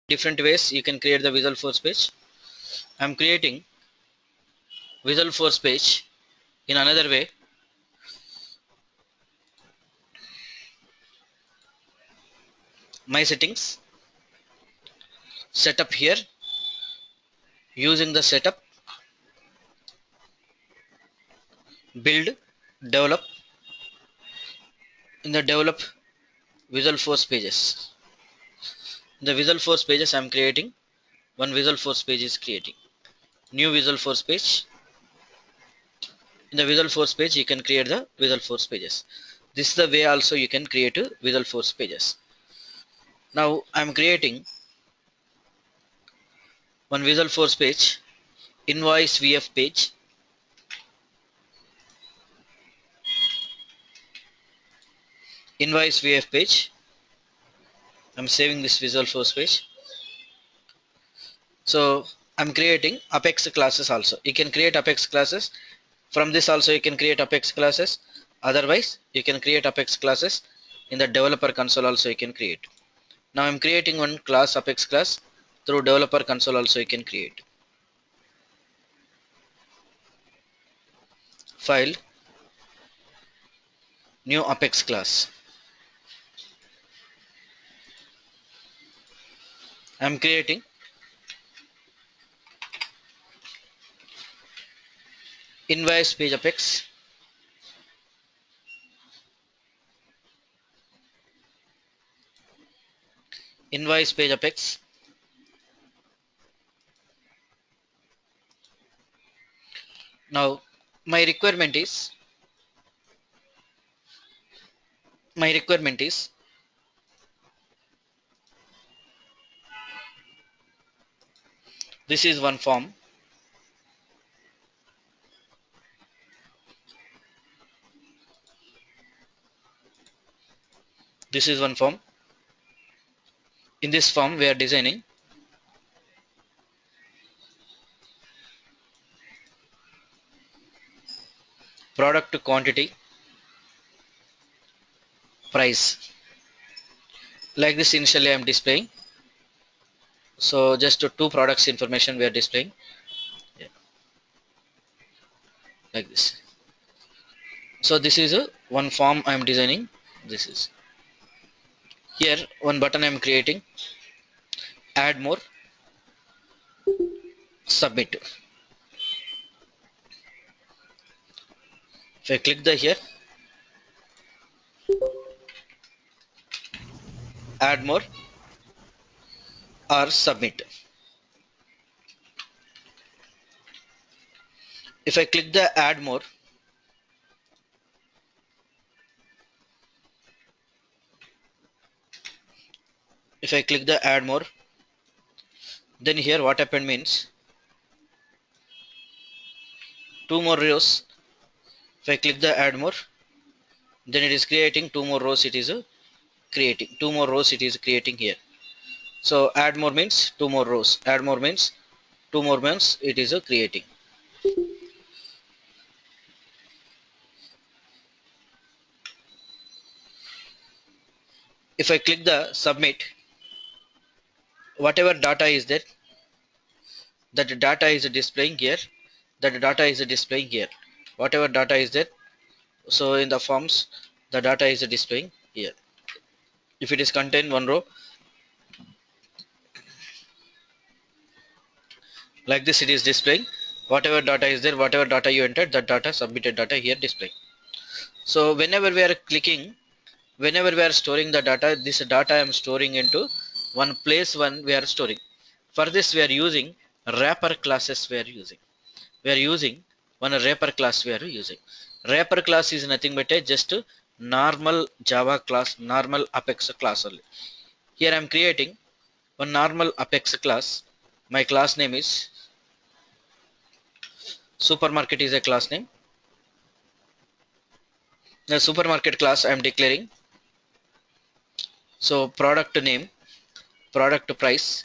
different ways you can create the Visual Force page. I'm creating Visual Force page in another way. My settings, setup here, using the setup, build, develop. In the develop Visual Force pages, in the Visual Force pages I'm creating one Visual Force page is creating new Visual Force page. In the Visual Force page you can create the Visual Force pages. This is the way also you can create a Visual Force pages. Now I'm creating one Visual Force page, invoice VF page. Invoice VF page. I'm saving this Visual Force page. So I'm creating Apex classes also. You can create Apex classes. From this also you can create Apex classes. Otherwise you can create Apex classes in the developer console also you can create. Now I'm creating one class Apex class through developer console also you can create. File, new Apex class. I'm creating invoice page Apex. Invoice page Apex. Now my requirement is this is one form. This is one form. In this form we are designing product quantity, price. Like this initially I am displaying. So just two products information we are displaying. Yeah, like this. So this is a one form I am designing. This is here one button I am creating. Add more, submit. If I click the here, add more or submit. If I click the add more, if I click the add more, then here what happened means two more rows. If I click the add more, then it is creating two more rows. It is creating two more rows. It is creating here. So add more means two more rows. Add more means two more means it is creating. If I click the submit, whatever data is there, that data is displaying here. That data is displaying here. Whatever data is there, so in the forms, the data is displaying here. If it is contain one row, like this it is displaying. Whatever data is there, whatever data you entered, that data submitted data here displaying. So whenever we are clicking, whenever we are storing the data, this data I am storing into one place. One we are storing. For this we are using wrapper classes. We are using one wrapper class. We are using wrapper class is nothing but a just normal Java class, normal Apex class only. Here I am creating one normal Apex class. My class name is supermarket is a class name. The supermarket class I am declaring. So product name, product price,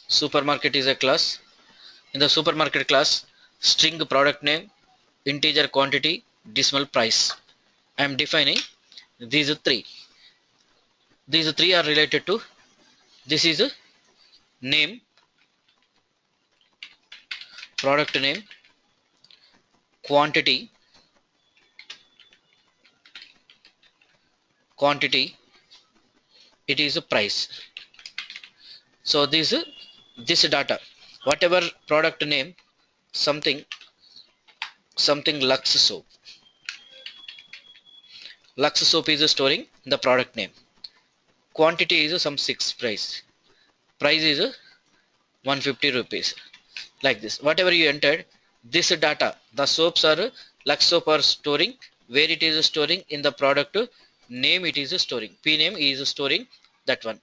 supermarket is a class. In the supermarket class, string product name, integer quantity, decimal price. I am defining These three. These three are related to, this is a name, product name, quantity, quantity, it is a price. So this data, whatever product name, something, something Lux soap. Lux soap is storing the product name. Quantity is some 6 price. Price is 150 rupees. Like this. Whatever you entered, this data, the soaps are Lux soap are storing, where it is storing in the product name, it is storing. P name is storing that one.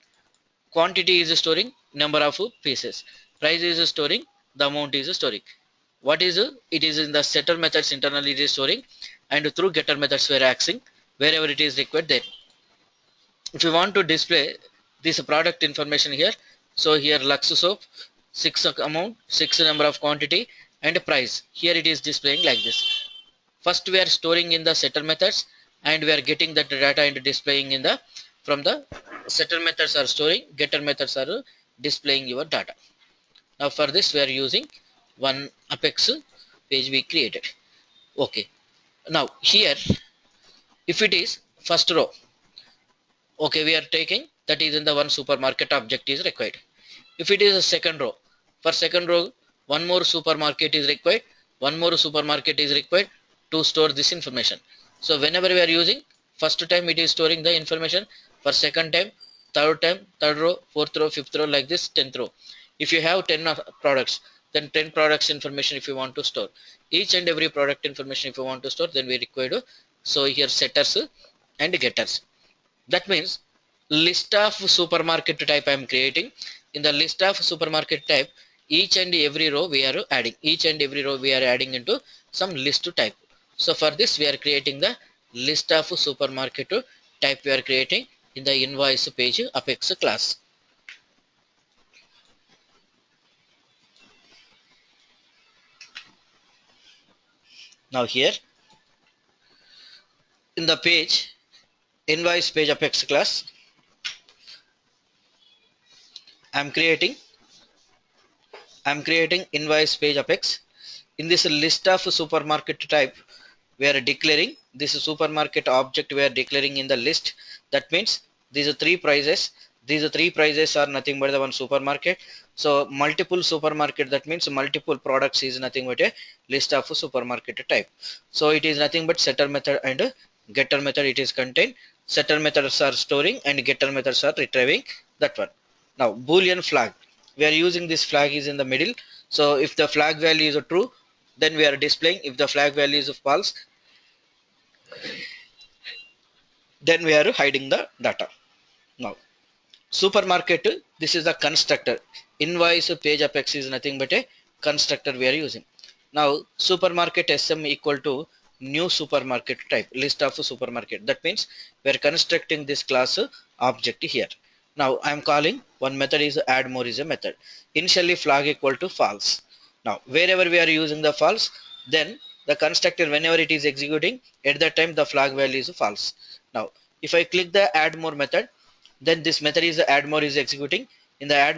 Quantity is storing number of pieces. Price is storing the amount is storing. What is it is in the setter methods internally it is storing, and through getter methods we are accessing wherever it is required there. If you want to display this product information here, so here Lux soap, 6 amount, 6 number of quantity and price. Here it is displaying like this. First we are storing in the setter methods, and we are getting that data and displaying in the, from the setter methods are storing, getter methods are displaying your data. Now for this we are using one Apex page we created. Okay. Now here, if it is first row, okay, we are taking that is in the one supermarket object is required. If it is a second row, for second row one more supermarket is required, one more supermarket is required to store this information. So whenever we are using, first time it is storing the information, for second time, third row, fourth row, fifth row, like this, 10th row. If you have 10 products, then 10 products information if you want to store. Each and every product information if you want to store, then we require to, so here setters and getters. That means list of supermarket type I am creating. In the list of supermarket type, each and every row we are adding. Each and every row we are adding into some list type. So for this we are creating the list of supermarket type we are creating in the invoice page Apex class. Now here in the page invoice page Apex class, I am creating invoice page Apex. In this list of supermarket type, we are declaring this supermarket object, we are declaring in the list. That means these three prices, these three prices are nothing but the one supermarket. So multiple supermarket, that means multiple products is nothing but a list of supermarket type. So it is nothing but setter method and getter method it is contained. Setter methods are storing and getter methods are retrieving that one. Now boolean flag, we are using this flag is in the middle. So if the flag value is true, then we are displaying. If the flag value is false, then we are hiding the data. Now supermarket, this is the constructor. Invoice page Apex is nothing but a constructor we are using. Now supermarket sm equal to new supermarket type, list of supermarket. That means we are constructing this class object here. Now I am calling one method is add more is a method. Initially flag equal to false. Now wherever we are using the false, then the constructor whenever it is executing, at that time the flag value is false. Now if I click the add more method, then this method is add more is executing. In the add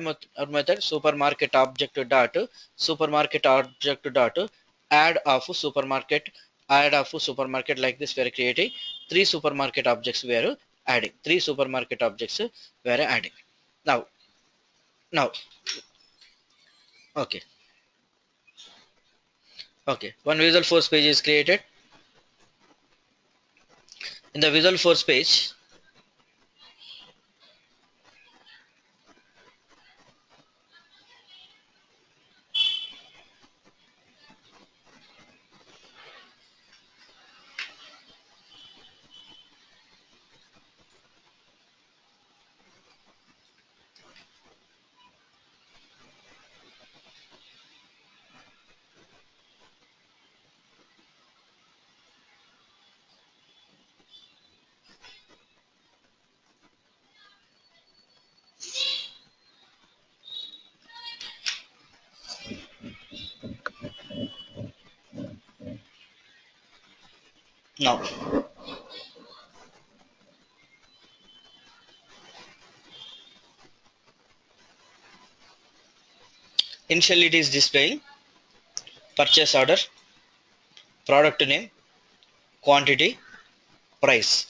method, supermarket object dot add of supermarket, like this we are creating three supermarket objects we are adding. Three supermarket objects we are adding. Now okay, okay, one Visual Force page is created. In the Visual Force page, now Initially it is displaying purchase order, product name, quantity, price.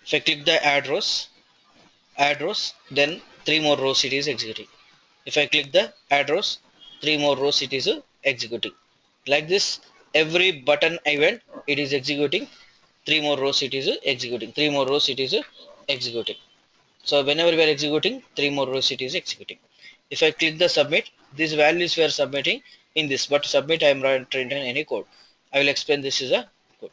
If I click the add rows, then three more rows it is executing. If I click the add rows, three more rows it is executing. Like this, every button event it is executing, three more rows it is executing, three more rows it is executing. So whenever we are executing, three more rows it is executing. If I click the submit, these values we are submitting in this, but submit I am not written any code. I will explain this is a code.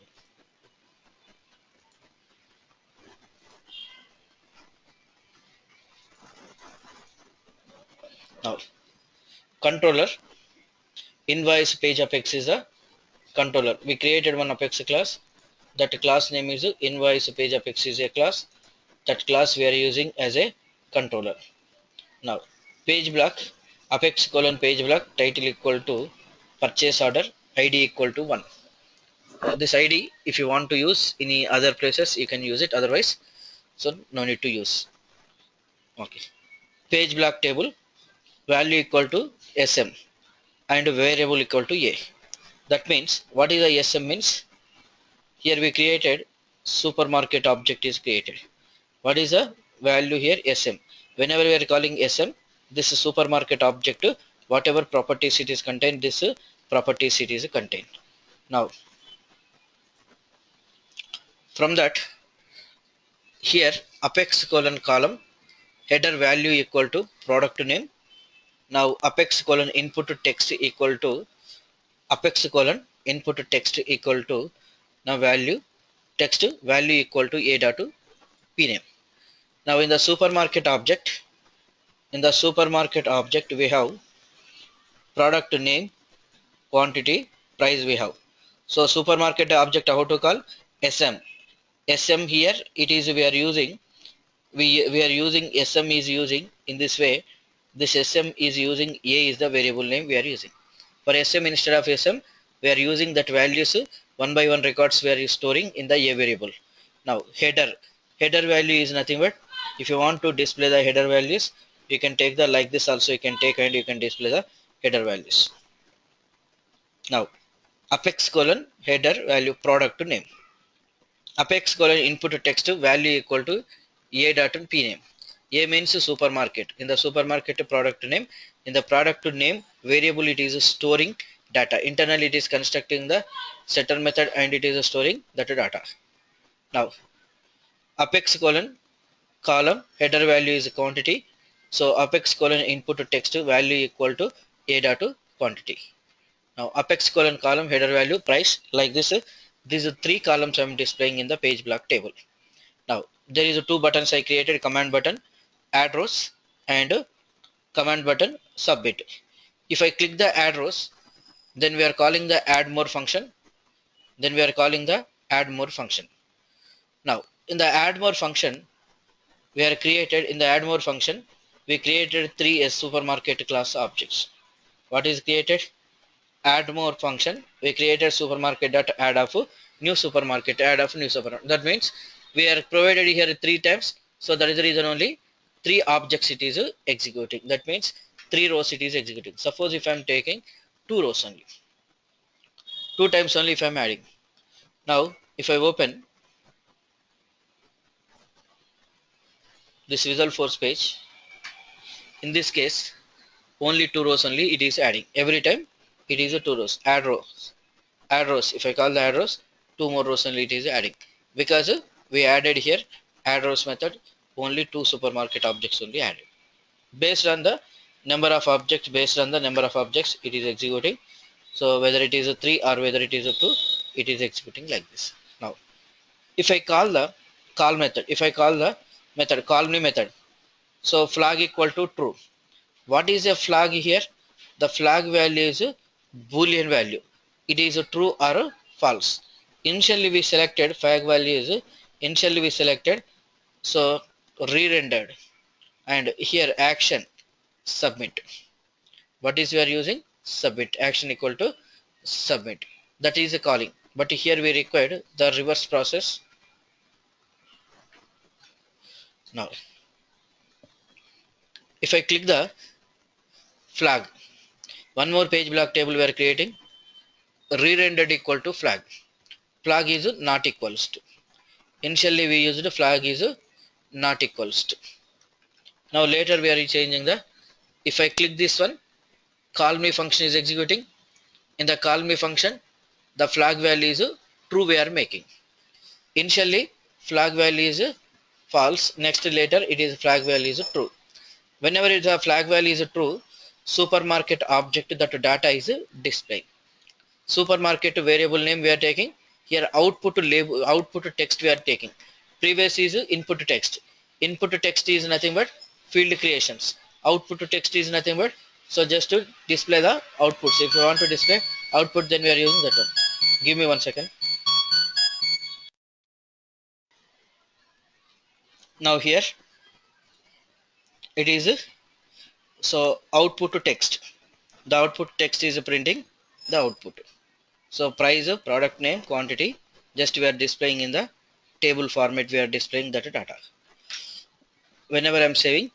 Now controller invoice page apex is a controller. We created one apex class. That class name is invoice page apex is a class. That class we are using as a controller. Now page block apex colon page block title equal to purchase order id equal to 1. This id if you want to use any other places you can use it, otherwise so no need to use. Okay, page block table value equal to sm and variable equal to a. That means what is the sm means? Here we created supermarket object is created. What is the value here? Sm. Whenever we are calling sm, this is supermarket object, whatever properties it is contained, this properties it is contained. Now from that, here apex colon column header value equal to product name. Now apex colon input text equal to apex colon input text equal to now value text value equal to a dot p name. Now in the supermarket object, we have product name, quantity, price we have. So supermarket object how to call? Sm. Sm here it is we are using, we are using sm is using in this way. This sm is using a is the variable name we are using. For sm instead of sm we are using that values one by one records we are storing in the a variable. Now header value is nothing but if you want to display the header values you can take the like this also you can take and you can display the header values. Now apex colon header value product name, apex colon input text value equal to a dot p name. A means supermarket. In the supermarket product name, in the product name variable it is storing data. Internally it is constructing the setter method and it is storing that data. Now apex colon column header value is quantity. So apex colon input text value equal to a dot quantity. Now apex colon column header value price like this. These are three columns I am displaying in the page block table. Now there is two buttons I created, command button add rows and command button submit. If I click the add rows, then we are calling the add more function. Now in the add more function we created three supermarket class objects. What is created? Add more function. We created supermarket dot add of new supermarket, add of new supermarket. That means we are provided here three times. So that is the reason only three objects it is executing. That means three rows it is executing. Suppose if I am taking two rows only, two times only if I am adding. Now if I open this Visual Force page, in this case only two rows only it is adding. Every time it is a two rows. Add rows. If I call the add rows, two more rows only it is adding, because we added here add rows method only two supermarket objects only added. Based on the number of objects it is executing. So whether it is a 3 or whether it is a 2 it is executing like this. Now if I call the call me method, so flag equal to true. What is a flag here? The flag value is a boolean value. It is a true or a false. Initially we selected flag value is initially we selected, so re-rendered, and here action submit. What is we are using? Submit. Action equal to submit. That is a calling. But here we required the reverse process. Now if I click the flag, One more page block table we are creating. Re-rendered equal to flag. Flag is not equals to. Initially we used flag is not equals to. Now later we are changing the, if I click this one, call me function is executing. In the call me function, the flag value is true we are making. Initially flag value is false, next later it is flag value is true. Whenever the flag value is true, supermarket object that data is displaying. Supermarket variable name we are taking. Here output label, output text we are taking. Previous is input text. Input text is nothing but field creations. Output text is nothing but, so just to display the outputs. If you want to display output, then we are using that one. Give me 1 second. Now here it is, so output to text. The output text is printing the output. So price, product name, quantity, just we are displaying in the table format, we are displaying that data. Whenever I'm saving,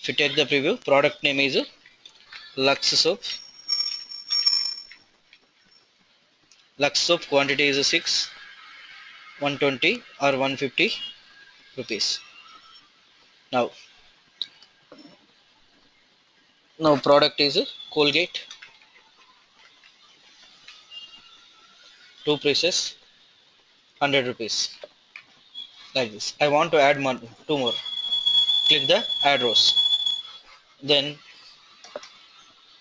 if you take the preview, product name is Lux soap. Lux soap quantity is 6, 120 or 150 rupees. Now product is Colgate, 2 pieces, 100 rupees. Like this. I want to add two more. Click the add rows. Then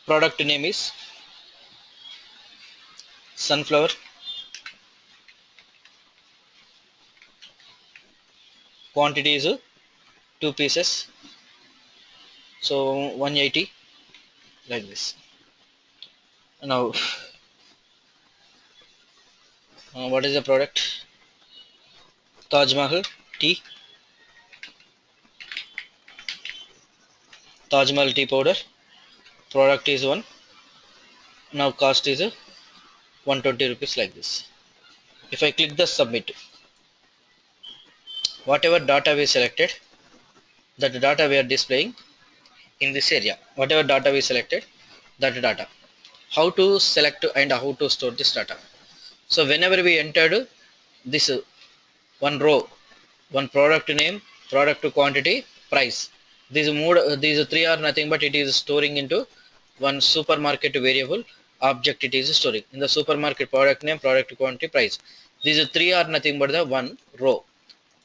product name is sunflower. Quantity is 2 pieces. So 180, like this. Now what is the product? Taj Mahal tea. Taj Mahal tea powder. Product is 1. Now cost is 120 rupees, like this. If I click the submit, whatever data we selected, that data we are displaying in this area. Whatever data we selected, that data. How to select and how to store this data. So whenever we entered this one row, one product name, product quantity, price. These three are nothing but it is storing into one supermarket variable object. It is storing in the supermarket product name, product quantity, price. These three are nothing but the one row.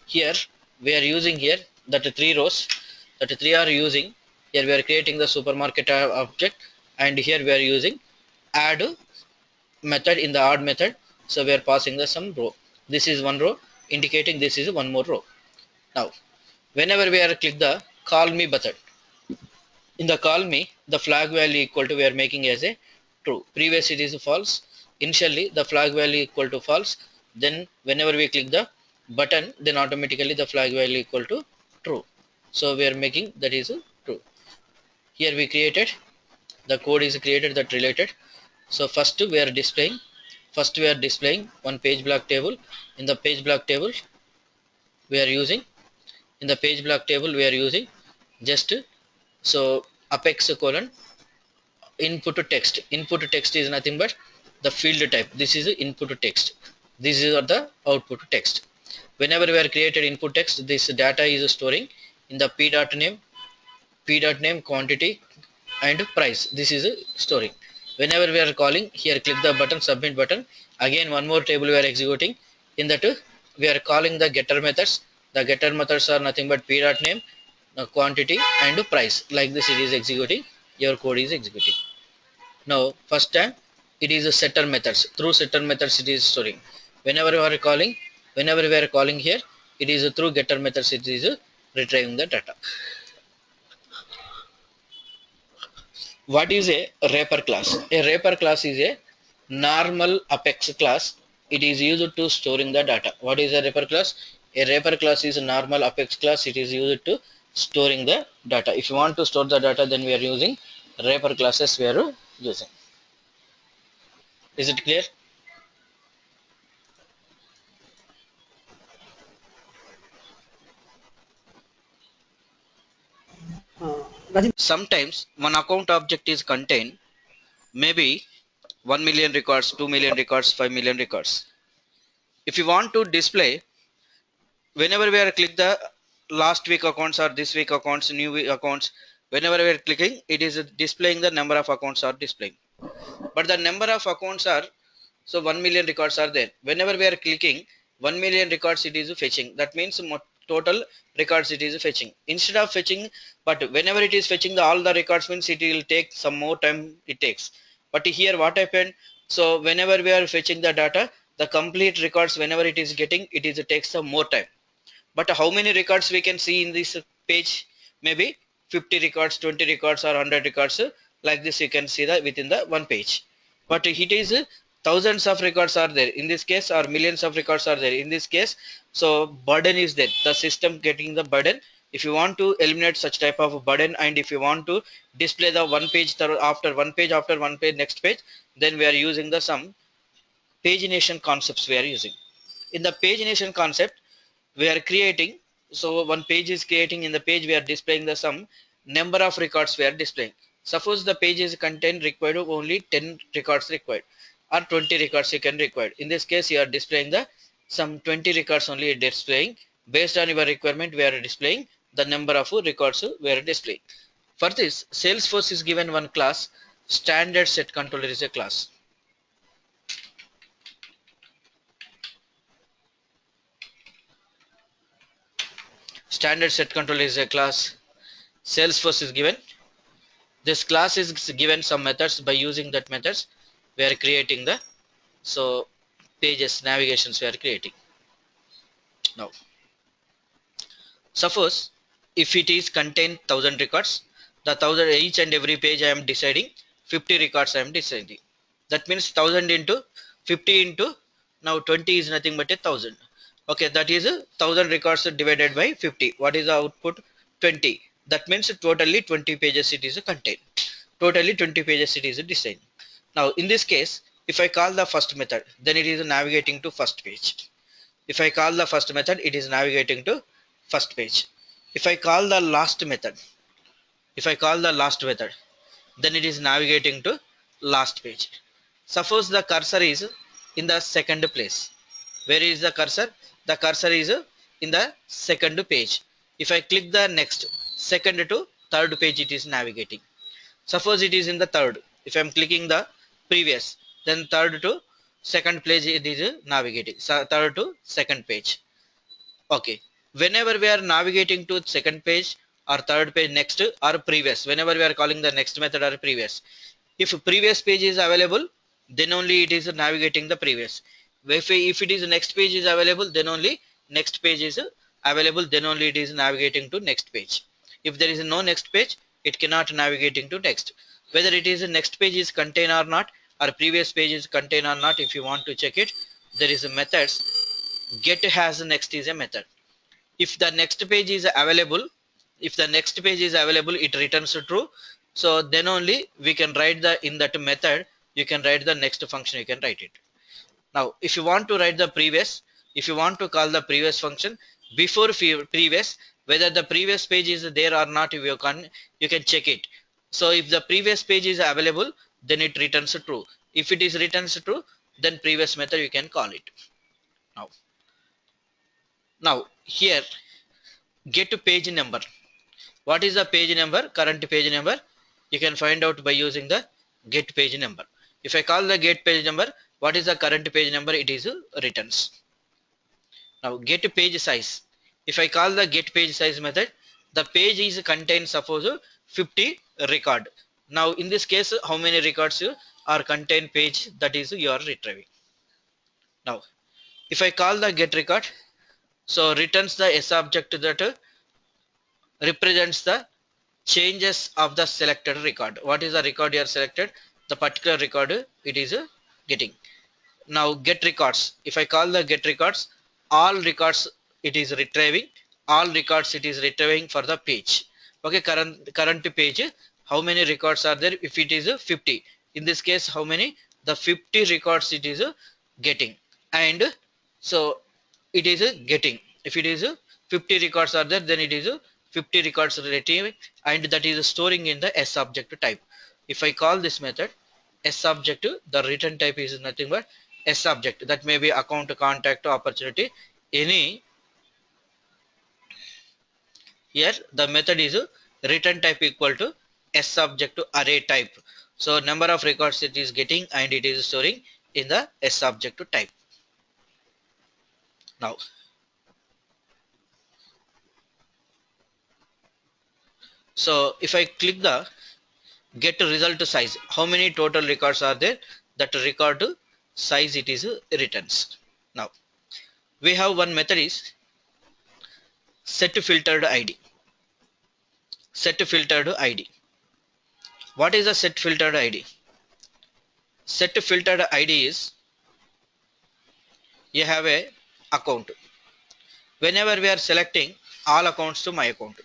Here we are using here that three rows, that three are using. Here we are creating the supermarket object, and here we are using add method in the add method. So we are passing the some row. This is one row indicating this is one more row. Now whenever we are click the call me button, in the call me the flag value equal to we are making as a true. Previous it is false. Initially the flag value equal to false. Then whenever we click the button, then automatically the flag value equal to true. So we are making that is true. Here we created the code is created that related. So first we are displaying one page block table. In the page block table we are using, in the page block table we are using just, so apex colon input to text. Input to text is nothing but the field type. This is input to text. This is the output to text. Whenever we are created input text, this data is storing in the p dot name, quantity, and price. This is storing. Whenever we are calling here, click the button, submit button. Again one more table we are executing. In that we are calling the getter methods. The getter methods are nothing but p dot name, quantity, and price. Like this it is executing. Your code is executing. Now first time it is a setter methods. Through setter methods it is storing. Whenever we are calling, whenever we are calling here, it is through getter methods it is retrieving the data. What is a wrapper class? A wrapper class is a normal Apex class. It is used to storing the data. What is a wrapper class? A wrapper class is a normal Apex class. It is used to storing the data. If you want to store the data, then we are using wrapper classes we are using. Is it clear? Sometimes one account object is contained maybe 1 million records, 2 million records, 5 million records. If you want to display, whenever we are click the last week accounts or this week accounts, new week accounts, whenever we are clicking, it is displaying the number of accounts are displaying. But the number of accounts are, so 1 million records are there. Whenever we are clicking 1 million records, it is fetching. That means total records it is fetching. Instead of fetching, but whenever it is fetching all the records means it will take some more time it takes. But here what happened? So whenever we are fetching the data, the complete records whenever it is getting, it takes some more time. But how many records we can see in this page? Maybe 50 records, 20 records or 100 records. Like this you can see that within the one page. But it is thousands of records are there in this case, or millions of records are there in this case. So burden is there, the system getting the burden. If you want to eliminate such type of burden, and if you want to display the one page after one page after one page next page, then we are using the some pagination concepts we are using. In the pagination concept we are creating, so one page is creating, in the page we are displaying the some number of records we are displaying. Suppose the page is content required only 10 records required, or 20 records you can require. In this case you are displaying the some 20 records only displaying. Based on your requirement we are displaying the number of records we are displaying. For this, Salesforce is given one class, standard set controller is a class. Standard set controller is a class. Salesforce is given. This class is given some methods. By using that methods we are creating the pages, navigations we are creating. Now suppose if it is contain 1000 records, the 1000 each and every page I am deciding 50 records I am deciding. That means 1000 into 50 into, now 20 is nothing but 1000. Okay, that is 1000 records divided by 50. What is the output? 20. That means totally 20 pages it is contained. Totally 20 pages it is designed. Now in this case, if I call the first method, then it is navigating to first page. If I call the first method, it is navigating to first page. If I call the last method, then it is navigating to last page. Suppose the cursor is in the second place. Where is the cursor? The cursor is in the second page. If I click the next, second to third page it is navigating. Suppose it is in the third. If I am clicking the previous, then third to second page it is navigating. So third to second page. Okay. Whenever we are navigating to second page or third page next or previous, whenever we are calling the next method or previous, if previous page is available, then only it is navigating the previous. If it is next page is available, then only next page is available, then only it is navigating to next page. If there is no next page, it cannot navigating to next. Whether it is next page is contain or not, or previous page is contain or not, if you want to check it, there is a methods. Get has next is a method. If the next page is available, it returns true. So then only we can write the, in that method you can write the next function, you can write it. Now if you want to write the previous, if you want to call the previous function before previous, whether the previous page is there or not, you can check it. So if the previous page is available, then it returns true. If it is returns true, then previous method you can call it. Now here, get to page number. What is the page number? Current page number you can find out by using the get page number. If I call the get page number, what is the current page number? It is returns. Now get page size. If I call the get page size method, the page is contained suppose 50 record. Now in this case, how many records are contained page, that is you are retrieving. Now if I call the get record, so returns the S object that represents the changes of the selected record. What is the record you are selected? The particular record it is getting. Now get records. If I call the get records, all records it is retrieving. All records it is retrieving for the page. Okay, current page. How many records are there? If it is 50, in this case how many? The 50 records it is getting. And so it is getting. If it is 50 records are there, then it is 50 records relative, and that is storing in the S object type. If I call this method S object, the return type is nothing but S object. That may be account, contact, opportunity, any. Here the method is return type equal to S object to array type. So number of records it is getting and it is storing in the S object to type. Now, so if I click the get result size, how many total records are there? That record size it is returns. Now we have one method is set filtered ID. Set filtered ID. What is a set filtered ID? Set filtered ID is you have a account. Whenever we are selecting all accounts to my account,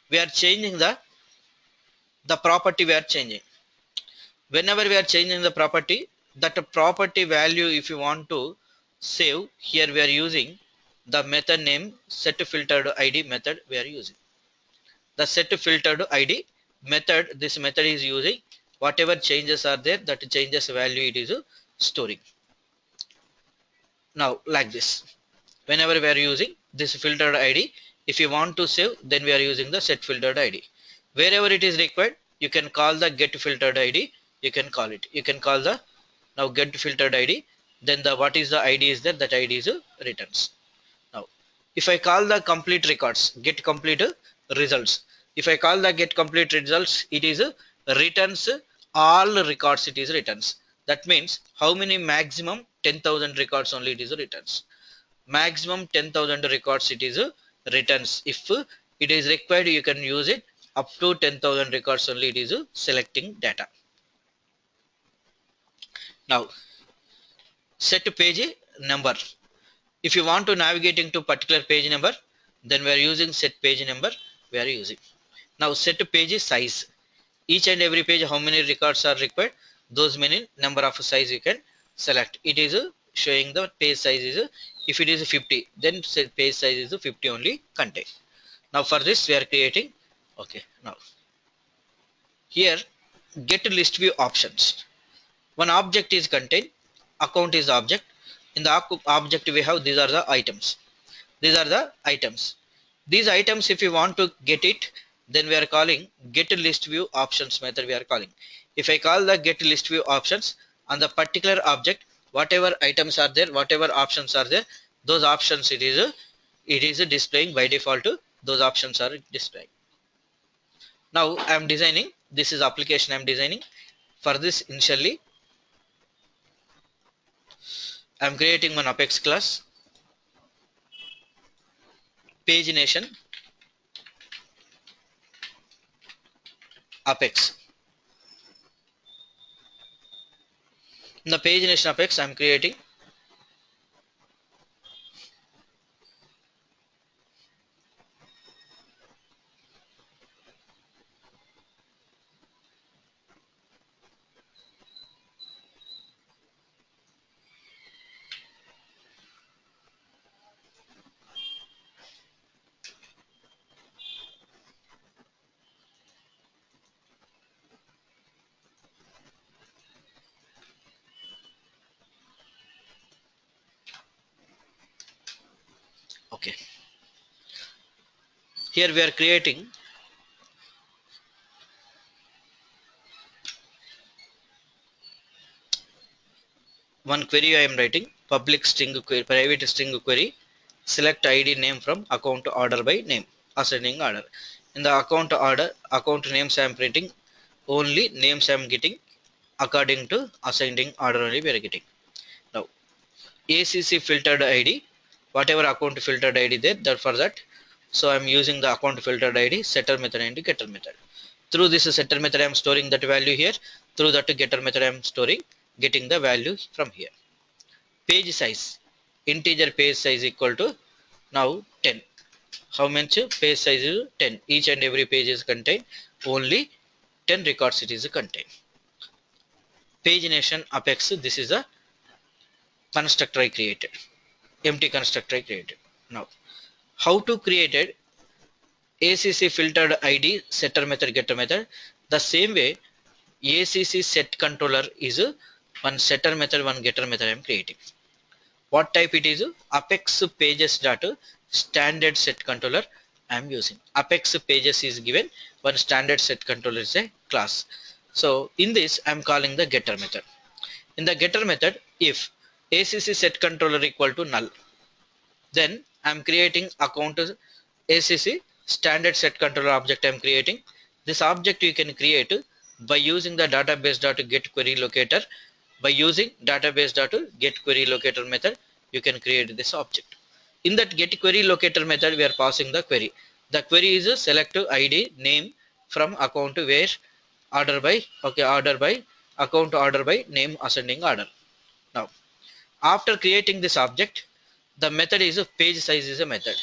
we are changing the property we are changing. Whenever we are changing the property, that property value if you want to save, here we are using the method name set filtered ID method we are using. The set filtered ID method, this method is using whatever changes are there, that changes value it is storing. Now like this, whenever we are using this filtered ID, if you want to save, then we are using the set filtered ID. Wherever it is required, you can call the get filtered ID, you can call it. You can call the now get filtered ID, then the what is the ID is there, that ID is returns. Now if I call the complete records, get complete results. If I call the get complete results, it is returns all records, it is returns. That means how many maximum 10,000 records only it is returns. Maximum 10,000 records it is returns. If it is required, you can use it up to 10,000 records only it is selecting data. Now set page number. If you want to navigate into particular page number, then we are using set page number we are using. Now set page size. Each and every page how many records are required, those many number of size you can select. It is showing the page size is if it is 50, then set page size is 50 only contain. Now for this we are creating, okay, now here get list view options. One object is contained, account is object. In the object we have these are the items. These are the items. These items if you want to get it, then we are calling get list view options method we are calling. If I call the get list view options on the particular object, whatever items are there, whatever options are there, those options it is displaying by default, those options are displaying. Now I am designing, this is application I am designing. For this initially I am creating one Apex class, pagination Apex. In the pagination Apex I am creating okay. Here we are creating one query I am writing, public string query, private string query, select ID name from account order by name, ascending order. In the account order, account names I am printing, only names I am getting according to ascending order only we are getting. Now ACC filtered ID, whatever account filtered ID there, that for that, so I am using the account filtered ID, setter method and getter method. Through this setter method I am storing that value here, through that getter method I am storing, getting the value from here. Page size, integer page size equal to now 10. How much page size is 10? Each and every page is contain only 10 records it is contain. Pagination Apex, this is a constructor I created, empty constructor I created. Now how to create it, ACC filtered ID setter method getter method. The same way ACC set controller is one setter method, one getter method I am creating. What type it is? Apex pages data standard set controller I am using. Apex pages is given, one standard set controller is a class. So in this I am calling the getter method. In the getter method, if ACC set controller equal to null, then I am creating account ACC standard set controller object I am creating. This object you can create by using the database.get query locator. By using database.get query locator method, you can create this object. In that get query locator method, we are passing the query. The query is a select ID name from account where order by, okay, order by account order by name ascending order. Now, after creating this object, the method is a page size is a method.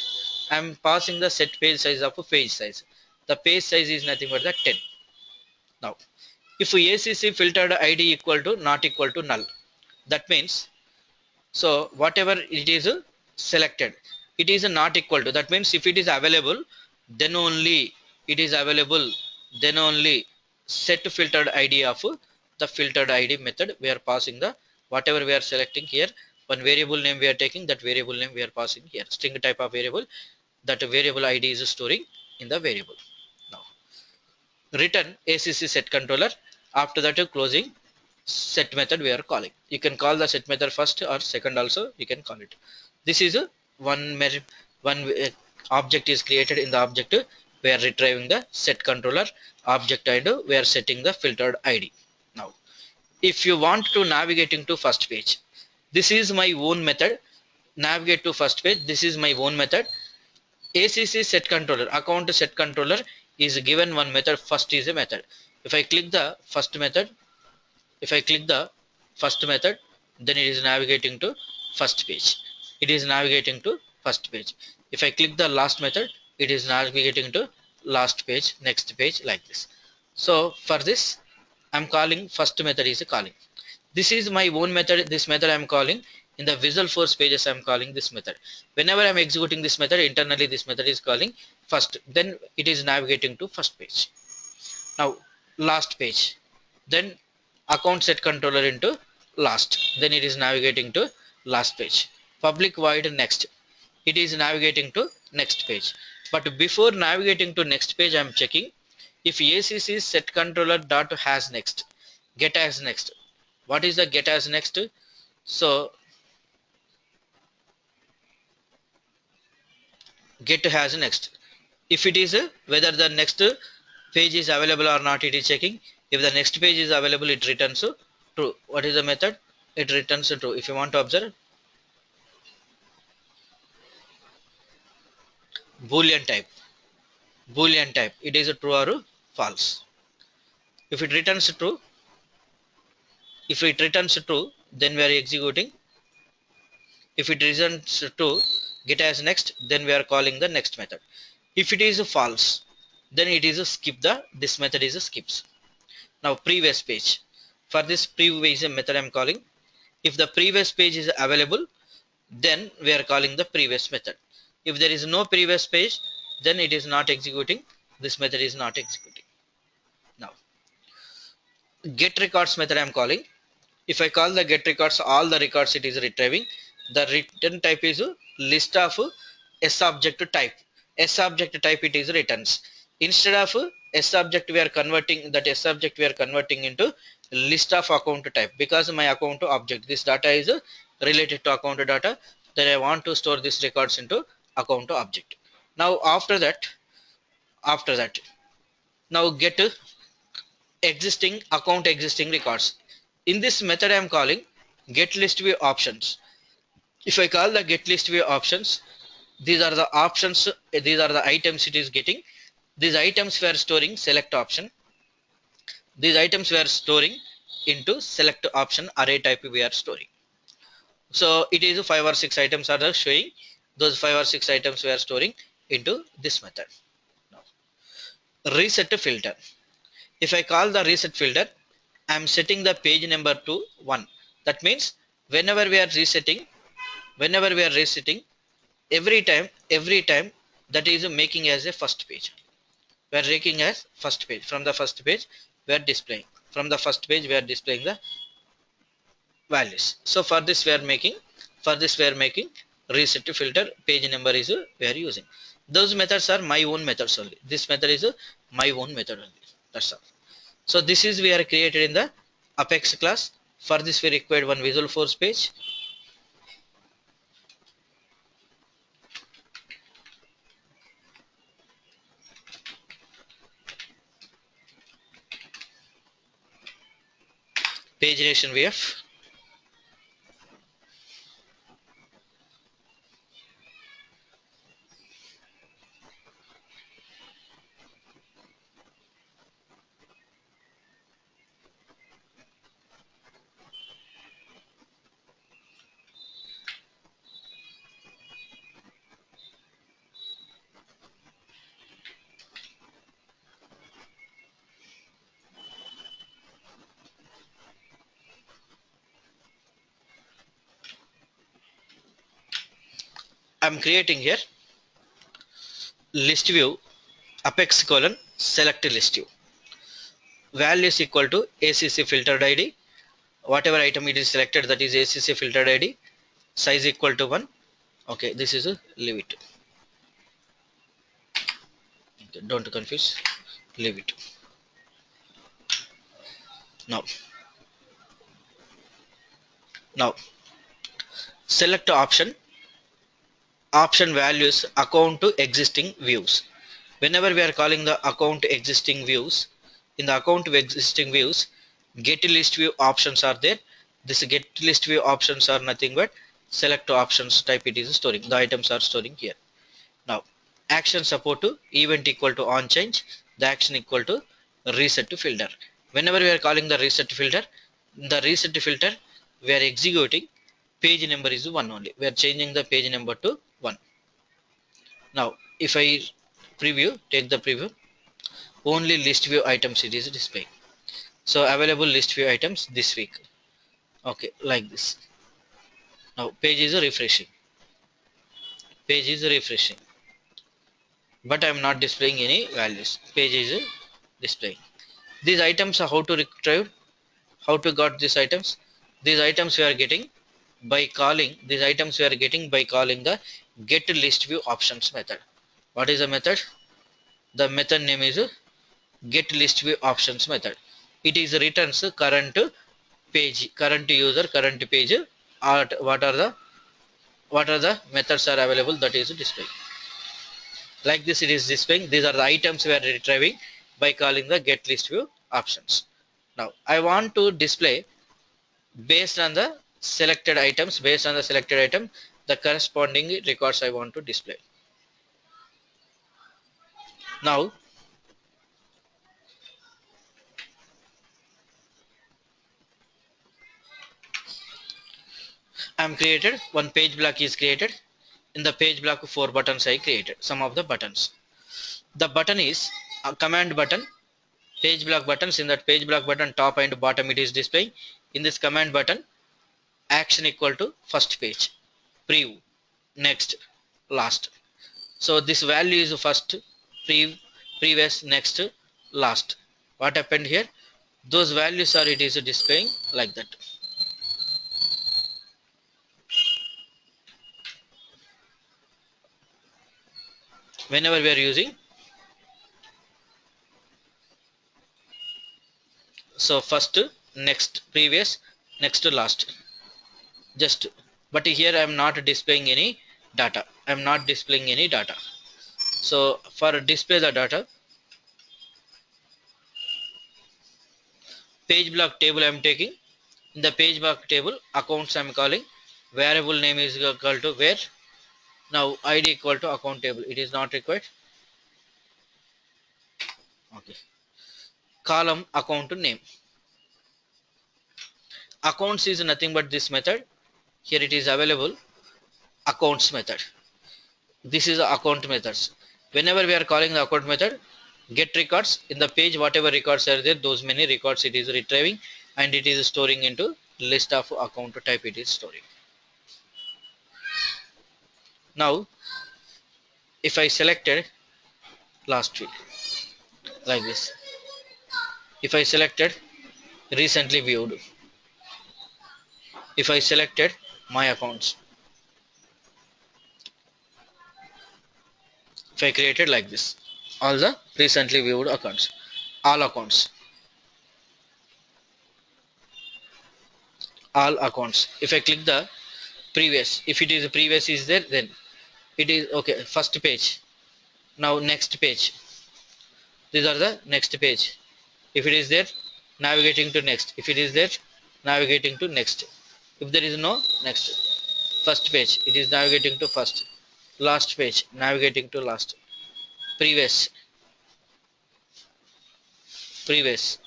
I am passing the set page size of a page size. The page size is nothing but the 10. Now, if ACC filtered ID equal to not equal to null, that means so whatever it is selected, it is not equal to. That means if it is available, then only it is available. Then only set filtered ID of the filtered ID method. We are passing the whatever we are selecting here. One variable name we are taking, that variable name we are passing here. String type of variable, that variable ID is storing in the variable. Now return ACC set controller. After that closing set method we are calling. You can call the set method first or second also, you can call it. This is a one object is created. In the object we are retrieving the set controller object and we are setting the filtered ID. Now if you want to navigate into first page, this is my own method. Navigate to first page, this is my own method. ACC set controller, account set controller is given one method. First is a method. If I click the first method, if I click the first method, then it is navigating to first page. It is navigating to first page. If I click the last method, it is navigating to last page, next page, like this. So for this, I'm calling first method is a calling. This is my own method. This method I'm calling. In the Visualforce pages, I'm calling this method. Whenever I'm executing this method, internally this method is calling first. Then it is navigating to first page. Now last page. Then account set controller into last. Then it is navigating to last page. Public void next. It is navigating to next page. But before navigating to next page, I'm checking if ACC set controller dot has next. Get as next. What is the get as next? So get has next. If it is whether the next page is available or not, it is checking. If the next page is available, it returns true. What is the method? It returns true. If you want to observe, boolean type. Boolean type. It is a true or false. If it returns true, then we are executing. If it returns true, get as next, then we are calling the next method. If it is false, then it is a skip the. This method is a skips. Now previous page. For this previous method I am calling. If the previous page is available, then we are calling the previous method. If there is no previous page, then it is not executing. This method is not executing. Now get records method I am calling. If I call the get records, all the records it is retrieving. The return type is list of S object type. S object type it is returns. Instead of S object we are converting, that S object we are converting into list of account type, because my account object, this data is related to account data, then I want to store this records into account object. Now after that, now get existing account existing records. In this method I am calling get list view options. If I call the get list view options, these are the options, these are the items it is getting. These items we are storing select option. These items we are storing into select option array type we are storing. So it is 5 or 6 items are showing. Those 5 or 6 items we are storing into this method. Now reset filter. If I call the reset filter, I am setting the page number to 1. That means whenever we are resetting, every time that is making as a first page. We are taking as first page. From the first page we are displaying. From the first page we are displaying the values. So for this we are making, reset to filter page number is we are using. Those methods are my own methods only. This method is my own method only. That's all. So this is we are created in the Apex class. For this we required one Visual Force page. Pagination VF. I'm creating here list view Apex colon select list view. Value is equal to ACC filtered ID. Whatever item it is selected, that is ACC filtered ID. Size equal to 1. Okay, this is a leave it. Okay, don't confuse. Leave it. Now, now select option. Option values account to existing views. Whenever we are calling the account existing views, in the account to existing views, get list view options are there. This get list view options are nothing but select options type it is storing. The items are storing here. Now, action support to event equal to on change, the action equal to reset to filter. Whenever we are calling the reset to filter, the reset to filter, we are executing page number is 1 only. We are changing the page number to 1. Now, if I preview, take the preview, only list view items it is displaying. So available list view items this week. Okay, like this. Now page is refreshing. Page is refreshing. But I am not displaying any values. Page is displaying. These items are how to retrieve, how to got these items. These items we are getting by calling, the get list view options method. What is the method? The method name is get list view options method. It is returns current page, current user, current page, or what are the methods are available, that is displaying. Like this it is displaying. These are the items we are retrieving by calling the get list view options. Now I want to display based on the selected items, the corresponding records I want to display. Now I am created one page block is created. In the page block 4 buttons I created, some of the buttons. The button is a command button, page block buttons. In that page block button, top and bottom it is displaying. In this command button, action equal to first page, preview, next, last. So this value is first, previous, next, last. What happened here? Those values are it is displaying like that. Whenever we are using, so first, next, previous, next, last. Just, but here I am not displaying any data. I am not displaying any data. So for display the data, page block table I am taking. In the page block table, accounts I am calling. Variable name is equal to where. Now ID equal to account table. It is not required. Okay. Column account name. Accounts is nothing but this method. Here it is available. Accounts method. This is the account methods. Whenever we are calling the account method, get records in the page, whatever records are there, those many records it is retrieving and it is storing into list of account type it is storing. Now if I selected last week like this, if I selected recently viewed, if I selected my accounts, if I created like this, all the recently viewed accounts, all accounts, all accounts. If I click the previous, if it is previous is there, then it is okay. First page. Now next page. These are the next page. If it is there, navigating to next. If it is there, navigating to next. If there is no next, first page, it is navigating to first. Last page, navigating to last. Previous, previous,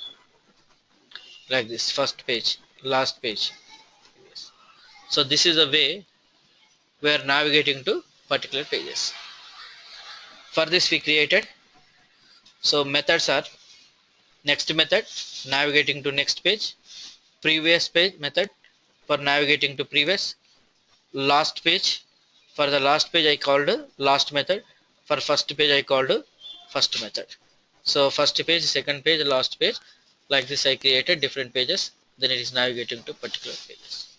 like this. First page, last page. So this is a way we are navigating to particular pages. For this we created. So methods are next method, navigating to next page, previous page method for navigating to previous, last page, for the last page I called last method, for first page I called first method. So first page, second page, last page, like this I created different pages, then it is navigating to particular pages.